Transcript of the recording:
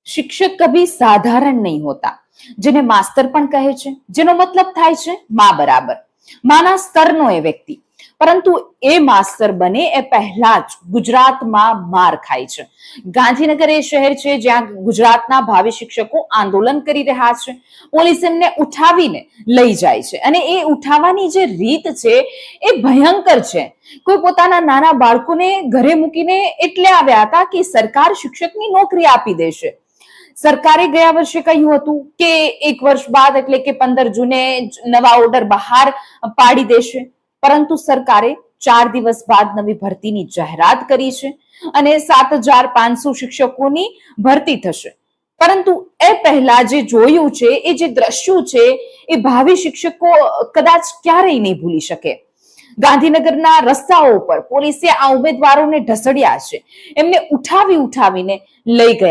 शिक्षक कभी साधारण नहीं होता, જેને માસ્તર પણ કહે છે, જેનો મતલબ થાય છે માં બરાબર, માના સ્તરનો એ વ્યક્તિ. પરંતુ એ માસ્તર બને એ પહેલા જ ગુજરાતમાં માર ખાય છે. ગાંધીનગર એ શહેર છે જ્યાં ગુજરાતના ભાવિ શિક્ષકો આંદોલન કરી રહ્યા છે. પોલીસ એમને ઉઠાવીને લઈ જાય છે અને એ ઉઠાવવાની જે રીત છે એ ભયંકર છે. કોઈ પોતાના નાના બાળકોને ઘરે મૂકીને એટલે આવ્યા હતા કે સરકાર શિક્ષકની નોકરી આપી દેશે. સરકારે ગયા વર્ષે કહ્યું હતું કે 1 વર્ષ બાદ એટલે કે 15 જૂને નવા ઓર્ડર બહાર પાડી દેશે, પરંતુ સરકારે 4 દિવસ બાદ નવી ભરતીની જાહેરાત કરી છે અને 7,500 શિક્ષકોની ભરતી થશે. પરંતુ એ પહેલા જે જોયું છે, એ જે દ્રશ્યો છે, એ ભાવિ શિક્ષકો કદાચ ક્યારેય નહીં ભૂલી શકે. ગાંધીનગરના રસ્તાઓ પર પોલીસે આ ઉમેદવારોને ઢસડ્યા છે, એમને ઉઠાવીને લઈ ગયા